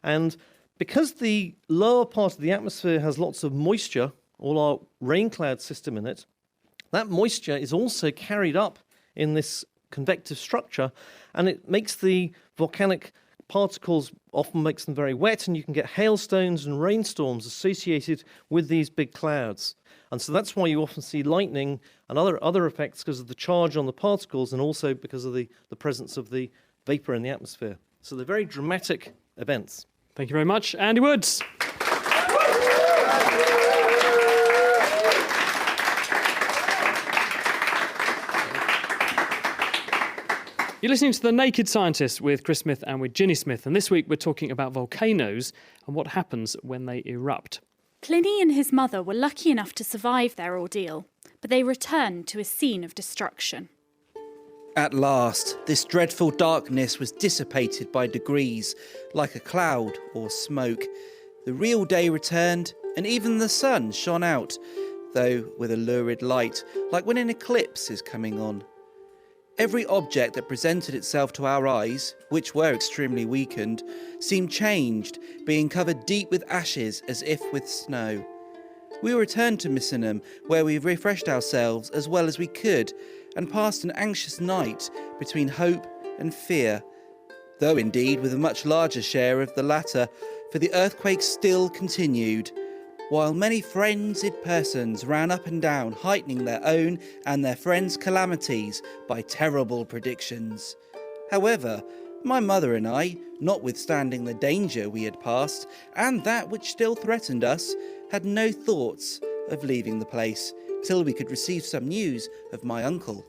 And because the lower part of the atmosphere has lots of moisture, all our rain cloud system in it, that moisture is also carried up in this convective structure, and it makes the volcanic particles, often makes them very wet, and you can get hailstones and rainstorms associated with these big clouds. And so that's why you often see lightning and other effects because of the charge on the particles, and also because of the presence of the vapor in the atmosphere. So they're very dramatic events. Thank you very much, Andy Woods. You're listening to The Naked Scientist with Chris Smith and with Ginny Smith, and this week we're talking about volcanoes and what happens when they erupt. Pliny and his mother were lucky enough to survive their ordeal, but they returned to a scene of destruction. At last, this dreadful darkness was dissipated by degrees, like a cloud or smoke. The real day returned, and even the sun shone out, though with a lurid light, like when an eclipse is coming on. Every object that presented itself to our eyes, which were extremely weakened, seemed changed, being covered deep with ashes as if with snow. We returned to Misenum, where we refreshed ourselves as well as we could, and passed an anxious night between hope and fear, though indeed with a much larger share of the latter, for the earthquake still continued, while many frenzied persons ran up and down, heightening their own and their friends' calamities by terrible predictions. However, my mother and I, notwithstanding the danger we had passed, and that which still threatened us, had no thoughts of leaving the place, till we could receive some news of my uncle.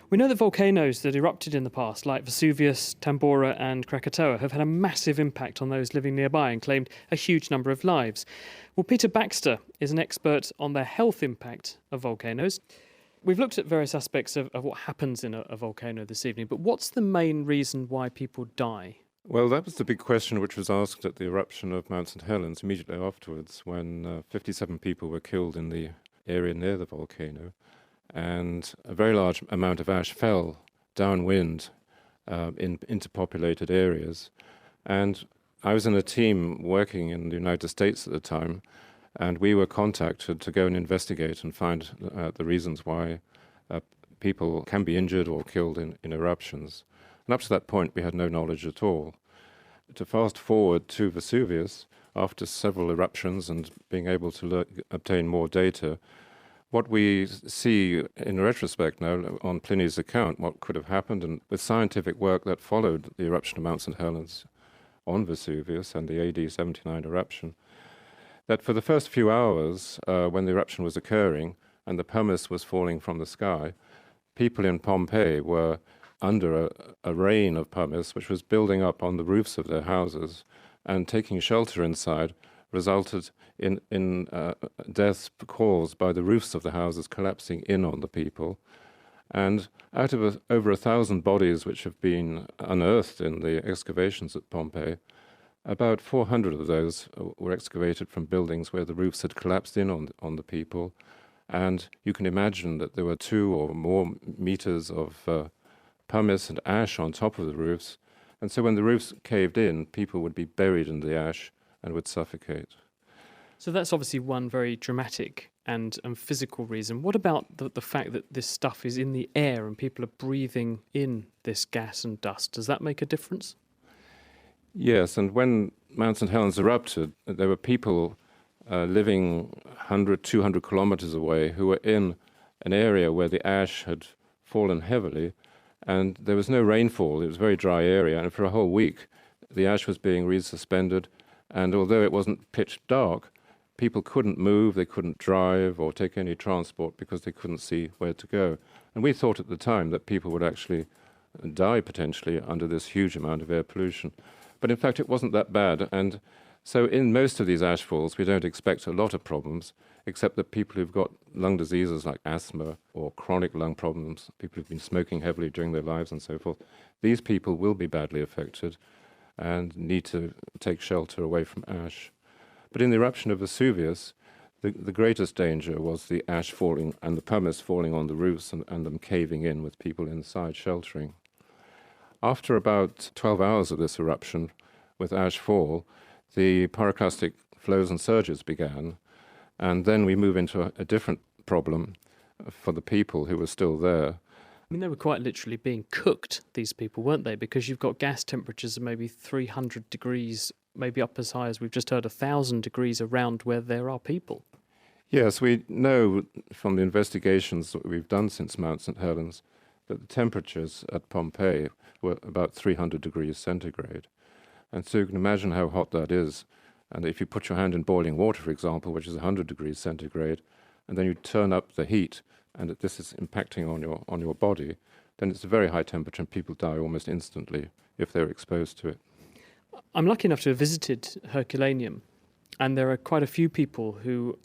We know that volcanoes that erupted in the past, like Vesuvius, Tambora and Krakatoa, have had a massive impact on those living nearby and claimed a huge number of lives. Well, Peter Baxter is an expert on the health impact of volcanoes. We've looked at various aspects of what happens in a volcano this evening, but what's the main reason why people die? Well, that was the big question which was asked at the eruption of Mount St. Helens immediately afterwards, when 57 people were killed in the area near the volcano, and a very large amount of ash fell downwind into populated areas. And I was in a team working in the United States at the time, and we were contacted to go and investigate and find the reasons why people can be injured or killed in eruptions. And up to that point, we had no knowledge at all. To fast forward to Vesuvius, after several eruptions and being able to obtain more data, what we see in retrospect now on Pliny's account, what could have happened, and with scientific work that followed the eruption of Mount St. Helens on Vesuvius and the AD 79 eruption, that for the first few hours when the eruption was occurring and the pumice was falling from the sky, people in Pompeii were under a rain of pumice which was building up on the roofs of their houses, and taking shelter inside resulted in deaths caused by the roofs of the houses collapsing in on the people. And out of over 1,000 bodies which have been unearthed in the excavations at Pompeii, about 400 of those were excavated from buildings where the roofs had collapsed in on the people. And you can imagine that there were 2 or more meters of pumice and ash on top of the roofs. And so when the roofs caved in, people would be buried in the ash and would suffocate. So that's obviously one very dramatic and physical reason. What about the fact that this stuff is in the air and people are breathing in this gas and dust? Does that make a difference? Yes, and when Mount St. Helens erupted, there were people living 100, 200 kilometers away who were in an area where the ash had fallen heavily, and there was no rainfall. It was a very dry area, and for a whole week the ash was being resuspended, and although it wasn't pitch dark, people couldn't move, they couldn't drive or take any transport because they couldn't see where to go. And we thought at the time that people would actually die potentially under this huge amount of air pollution. But in fact, it wasn't that bad. And so in most of these ash falls, we don't expect a lot of problems, except that people who've got lung diseases like asthma or chronic lung problems, people who've been smoking heavily during their lives and so forth, these people will be badly affected and need to take shelter away from ash. But in the eruption of Vesuvius, the greatest danger was the ash falling and the pumice falling on the roofs and them caving in with people inside sheltering. After about 12 hours of this eruption with ash fall, the pyroclastic flows and surges began, and then we move into a different problem for the people who were still there. I mean, they were quite literally being cooked, these people, weren't they? Because you've got gas temperatures of maybe 300 degrees, maybe up as high as we've just heard, 1,000 degrees around where there are people. Yes, we know from the investigations that we've done since Mount St. Helens that the temperatures at Pompeii were about 300 degrees centigrade. And so you can imagine how hot that is. And if you put your hand in boiling water, for example, which is 100 degrees centigrade, and then you turn up the heat, and this is impacting on your body, then it's a very high temperature and people die almost instantly if they're exposed to it. I'm lucky enough to have visited Herculaneum, and there are quite a few people who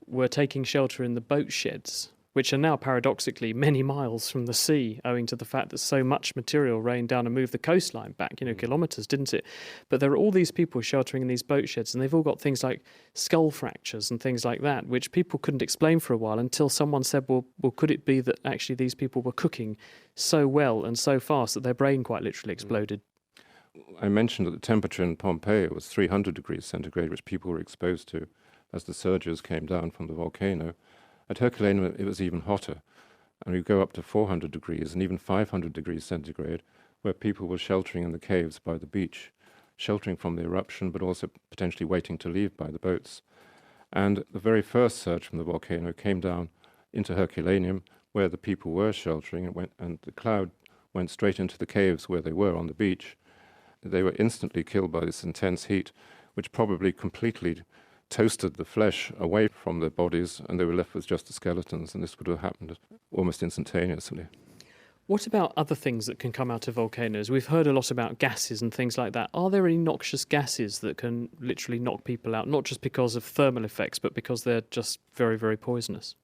were taking shelter in the boat sheds, which are now paradoxically many miles from the sea, owing to the fact that so much material rained down and moved the coastline back, kilometres, didn't it? But there are all these people sheltering in these boat sheds, and they've all got things like skull fractures and things like that, which people couldn't explain for a while until someone said, well, could it be that actually these people were cooking so well and so fast that their brain quite literally exploded? I mentioned that the temperature in Pompeii was 300 degrees centigrade, which people were exposed to as the surges came down from the volcano. At Herculaneum, it was even hotter, and we go up to 400 degrees and even 500 degrees centigrade, where people were sheltering in the caves by the beach, sheltering from the eruption, but also potentially waiting to leave by the boats. And the very first surge from the volcano came down into Herculaneum, where the people were sheltering, and the cloud went straight into the caves where they were on the beach. They were instantly killed by this intense heat, which probably completely toasted the flesh away from their bodies, and they were left with just the skeletons, and this would have happened almost instantaneously. What about other things that can come out of volcanoes? We've heard a lot about gases and things like that. Are there any noxious gases that can literally knock people out, not just because of thermal effects, but because they're just very, very poisonous?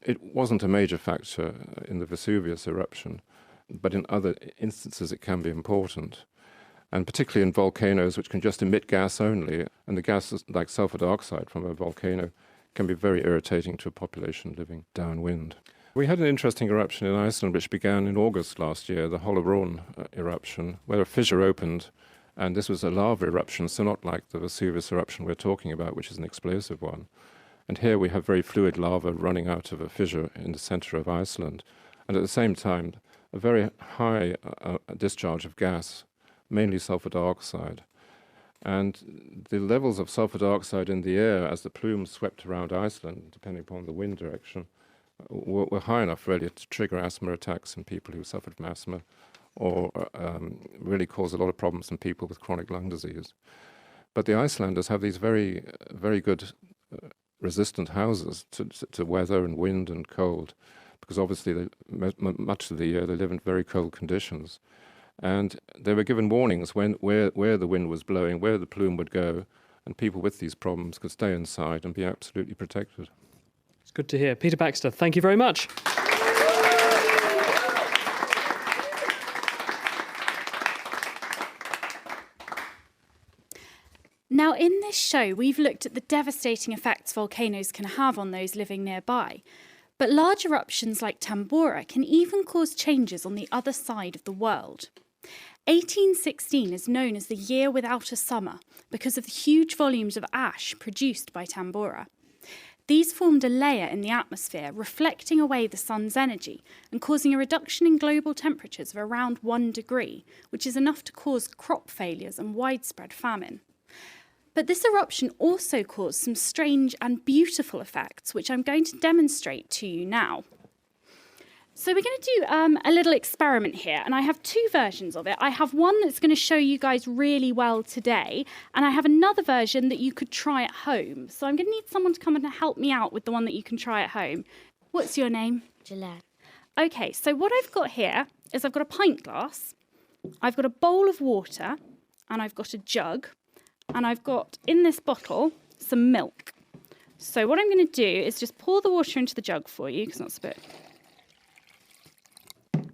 It wasn't a major factor in the Vesuvius eruption, but in other instances it can be important. And particularly in volcanoes, which can just emit gas only, and the gases like sulfur dioxide from a volcano can be very irritating to a population living downwind. We had an interesting eruption in Iceland which began in August last year, the Holabrún eruption, where a fissure opened, and this was a lava eruption, so not like the Vesuvius eruption we're talking about, which is an explosive one. And here we have very fluid lava running out of a fissure in the centre of Iceland, and at the same time a very high discharge of gas, mainly sulfur dioxide. And the levels of sulfur dioxide in the air as the plumes swept around Iceland, depending upon the wind direction, were high enough really to trigger asthma attacks in people who suffered from asthma, or really cause a lot of problems in people with chronic lung disease. But the Icelanders have these very, very good resistant houses to weather and wind and cold, because obviously much of the year they live in very cold conditions. And they were given warnings where the wind was blowing, where the plume would go, and people with these problems could stay inside and be absolutely protected. It's good to hear. Peter Baxter, thank you very much. Now, in this show, we've looked at the devastating effects volcanoes can have on those living nearby. But large eruptions like Tambora can even cause changes on the other side of the world. 1816 is known as the year without a summer because of the huge volumes of ash produced by Tambora. These formed a layer in the atmosphere, reflecting away the sun's energy and causing a reduction in global temperatures of around 1 degree, which is enough to cause crop failures and widespread famine. But this eruption also caused some strange and beautiful effects, which I'm going to demonstrate to you now. So we're going to do a little experiment here, and I have two versions of it. I have one that's going to show you guys really well today, and I have another version that you could try at home. So I'm going to need someone to come and help me out with the one that you can try at home. What's your name? Gillette. Okay, so what I've got here is I've got a pint glass, I've got a bowl of water, and I've got a jug, and I've got in this bottle some milk. So what I'm going to do is just pour the water into the jug for you, because that's a bit.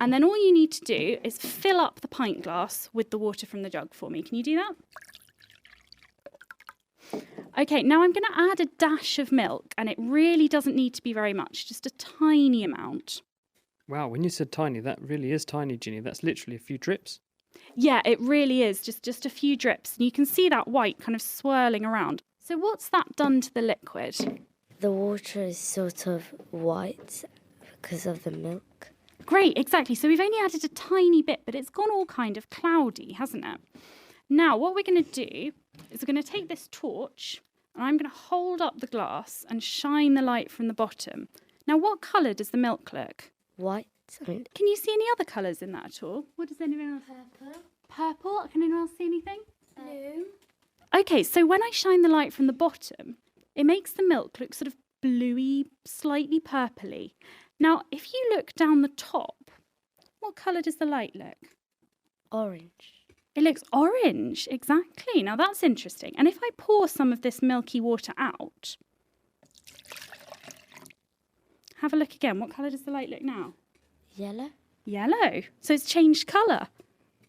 And then all you need to do is fill up the pint glass with the water from the jug for me. Can you do that? Okay, now I'm going to add a dash of milk, and it really doesn't need to be very much, just a tiny amount. Wow, when you said tiny, that really is tiny, Ginny. That's literally a few drips. Yeah, it really is, just a few drips. And you can see that white kind of swirling around. So what's that done to the liquid? The water is sort of white because of the milk. Great, exactly. So we've only added a tiny bit, but it's gone all kind of cloudy, hasn't it? Now, what we're going to do is we're going to take this torch, and I'm going to hold up the glass and shine the light from the bottom. Now, what colour does the milk look? White. Can you see any other colours in that at all? What does anyone else? Purple. Purple? Can anyone else see anything? Blue. Okay, so when I shine the light from the bottom, it makes the milk look sort of bluey, slightly purpley. Now, if you look down the top, what colour does the light look? Orange. It looks orange, exactly. Now, that's interesting. And if I pour some of this milky water out, have a look again. What colour does the light look now? Yellow. Yellow. So it's changed colour.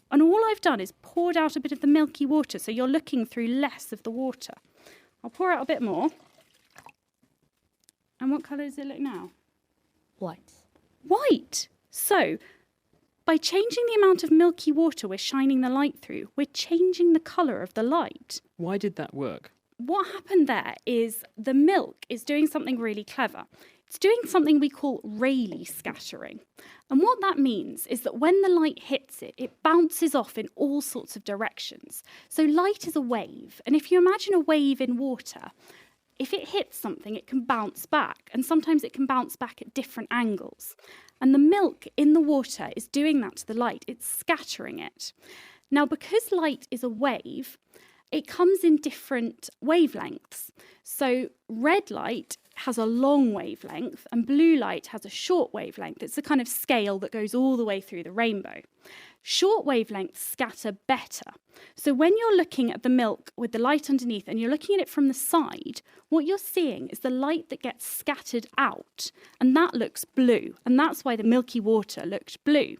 And all I've done is poured out a bit of the milky water, so you're looking through less of the water. I'll pour out a bit more. And what colour does it look now? White. White. So, by changing the amount of milky water we're shining the light through, we're changing the colour of the light. Why did that work? What happened there is the milk is doing something really clever. It's doing something we call Rayleigh scattering. And what that means is that when the light hits it, it bounces off in all sorts of directions. So light is a wave. And if you imagine a wave in water, if it hits something, it can bounce back. And sometimes it can bounce back at different angles. And the milk in the water is doing that to the light. It's scattering it. Now, because light is a wave, it comes in different wavelengths. So red light has a long wavelength and blue light has a short wavelength. It's a kind of scale that goes all the way through the rainbow. Short wavelengths scatter better. So when you're looking at the milk with the light underneath and you're looking at it from the side, what you're seeing is the light that gets scattered out, and that looks blue, and that's why the milky water looked blue.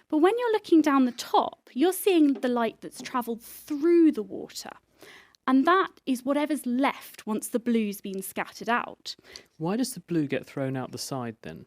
But when you're looking down the top, you're seeing the light that's travelled through the water. And that is whatever's left once the blue's been scattered out. Why does the blue get thrown out the side then?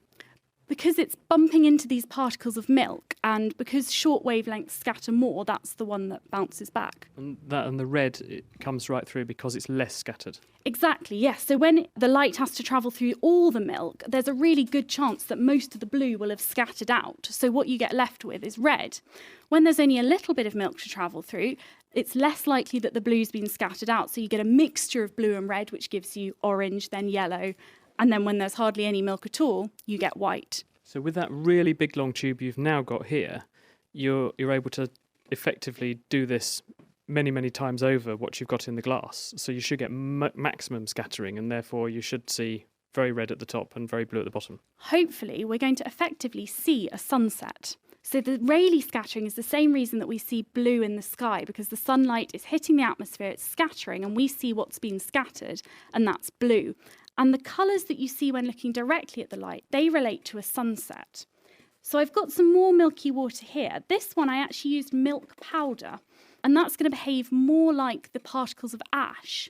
Because it's bumping into these particles of milk, and because short wavelengths scatter more, that's the one that bounces back. And the red, it comes right through because it's less scattered. Exactly, yes. So when the light has to travel through all the milk, there's a really good chance that most of the blue will have scattered out. So what you get left with is red. When there's only a little bit of milk to travel through, it's less likely that the blue's been scattered out. So you get a mixture of blue and red, which gives you orange, then yellow. And then when there's hardly any milk at all, you get white. So with that really big long tube you've now got here, you're able to effectively do this many, many times over what you've got in the glass. So you should get maximum scattering, and therefore you should see very red at the top and very blue at the bottom. Hopefully, we're going to effectively see a sunset. So the Rayleigh scattering is the same reason that we see blue in the sky, because the sunlight is hitting the atmosphere, it's scattering, and we see what's been scattered, and that's blue. And the colours that you see when looking directly at the light, they relate to a sunset. So I've got some more milky water here. This one I actually used milk powder, and that's going to behave more like the particles of ash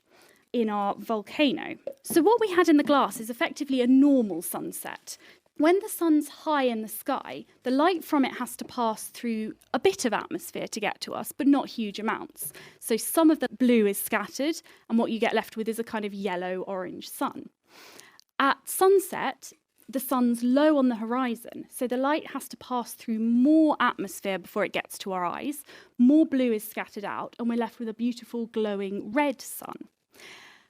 in our volcano. So what we had in the glass is effectively a normal sunset. When the sun's high in the sky, the light from it has to pass through a bit of atmosphere to get to us, but not huge amounts. So some of the blue is scattered, and what you get left with is a kind of yellow-orange sun. At sunset, the sun's low on the horizon, so the light has to pass through more atmosphere before it gets to our eyes. More blue is scattered out, and we're left with a beautiful glowing red sun.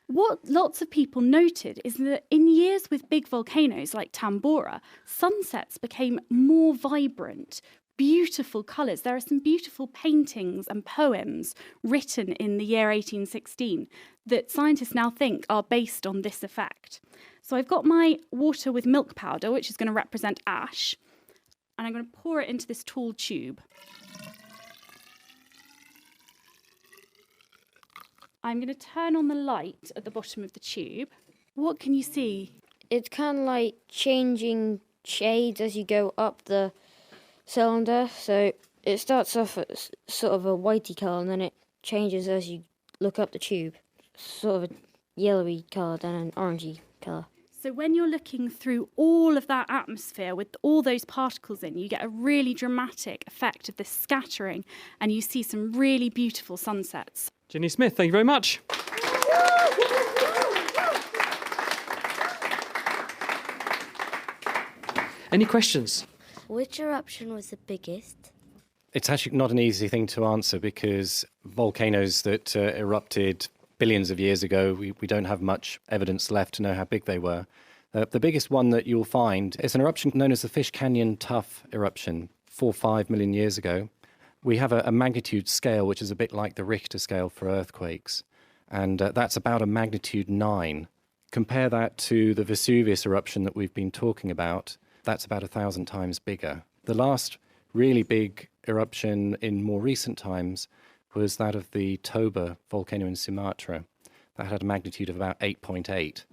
What lots of people noted is that in years with big volcanoes like Tambora, sunsets became more vibrant, beautiful colours. There are some beautiful paintings and poems written in the year 1816 that scientists now think are based on this effect. So I've got my water with milk powder, which is going to represent ash, and I'm going to pour it into this tall tube. I'm going to turn on the light at the bottom of the tube. What can you see? It's kind of like changing shades as you go up the cylinder. So it starts off at sort of a whitey colour and then it changes as you look up the tube. Sort of a yellowy colour, then an orangey colour. So when you're looking through all of that atmosphere with all those particles in, you get a really dramatic effect of this scattering and you see some really beautiful sunsets. Ginny Smith, thank you very much. Any questions? Which eruption was the biggest? It's actually not an easy thing to answer because volcanoes that erupted billions of years ago, we don't have much evidence left to know how big they were. The biggest one that you'll find is an eruption known as the Fish Canyon Tuff eruption, 4 or 5 million years ago. We have a magnitude scale which is a bit like the Richter scale for earthquakes, and that's about a magnitude 9. Compare that to the Vesuvius eruption that we've been talking about. That's about 1,000 times bigger. The last really big eruption in more recent times was that of the Toba volcano in Sumatra. That had a magnitude of about 8.8,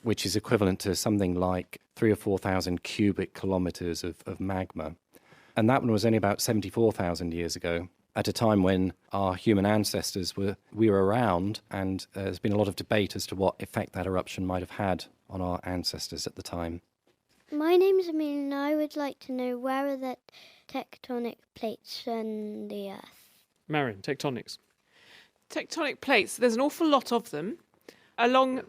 which is equivalent to something like 3,000 or 4,000 cubic kilometers of magma. And that one was only about 74,000 years ago, at a time when our human ancestors were around, and there's been a lot of debate as to what effect that eruption might have had on our ancestors at the time. My name's Amelia and I would like to know where are the tectonic plates on the Earth? Marion, tectonics. Tectonic plates, there's an awful lot of them. Along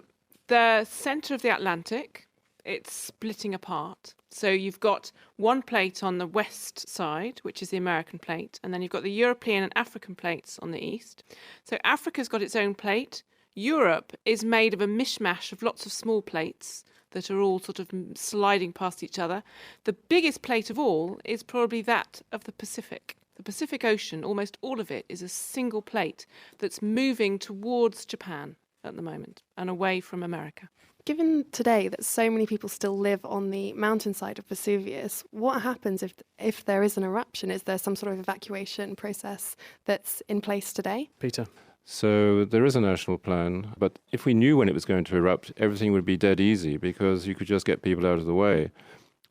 the centre of the Atlantic, it's splitting apart. So you've got one plate on the west side, which is the American plate, and then you've got the European and African plates on the east. So Africa's got its own plate. Europe is made of a mishmash of lots of small plates that are all sort of sliding past each other. The biggest plate of all is probably that of the Pacific. The Pacific Ocean, almost all of it, is a single plate that's moving towards Japan at the moment and away from America. Given today that so many people still live on the mountainside of Vesuvius, what happens if there is an eruption? Is there some sort of evacuation process that's in place today? Peter. So there is a national plan, but if we knew when it was going to erupt, everything would be dead easy because you could just get people out of the way.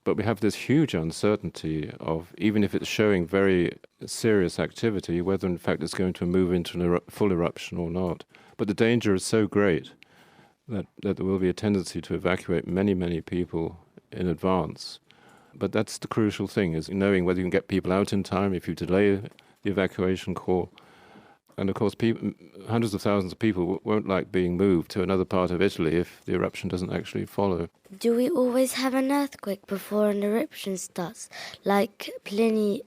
But we have this huge uncertainty of, even if it's showing very serious activity, whether in fact it's going to move into a full eruption or not. But the danger is so great that there will be a tendency to evacuate many, many people in advance. But that's the crucial thing, is knowing whether you can get people out in time if you delay the evacuation call. And of course, hundreds of thousands of people won't like being moved to another part of Italy if the eruption doesn't actually follow. Do we always have an earthquake before an eruption starts, like Pliny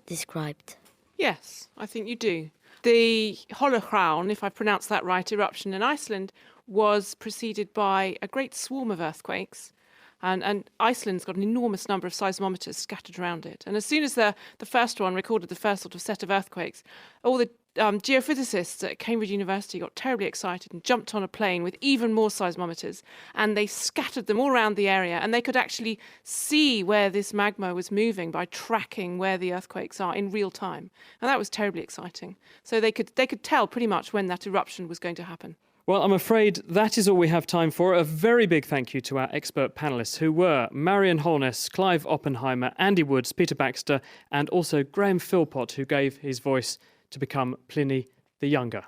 described? Yes, I think you do. The Holochraun, if I pronounce that right, eruption in Iceland was preceded by a great swarm of earthquakes. And Iceland's got an enormous number of seismometers scattered around it. And as soon as the first one recorded the first sort of set of earthquakes, all the geophysicists at Cambridge University got terribly excited and jumped on a plane with even more seismometers, and they scattered them all around the area, and they could actually see where this magma was moving by tracking where the earthquakes are in real time. And that was terribly exciting. So they could tell pretty much when that eruption was going to happen. Well, I'm afraid that is all we have time for. A very big thank you to our expert panellists, who were Marion Holness, Clive Oppenheimer, Andy Woods, Peter Baxter, and also Graham Philpott, who gave his voice to become Pliny the Younger.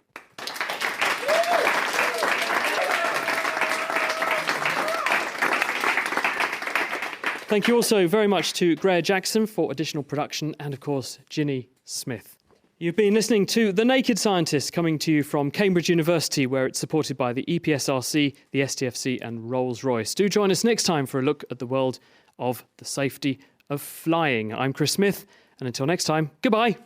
Thank you also very much to Greer Jackson for additional production, and of course, Ginny Smith. You've been listening to The Naked Scientist, coming to you from Cambridge University, where it's supported by the EPSRC, the STFC and Rolls-Royce. Do join us next time for a look at the world of the safety of flying. I'm Chris Smith, and until next time, goodbye.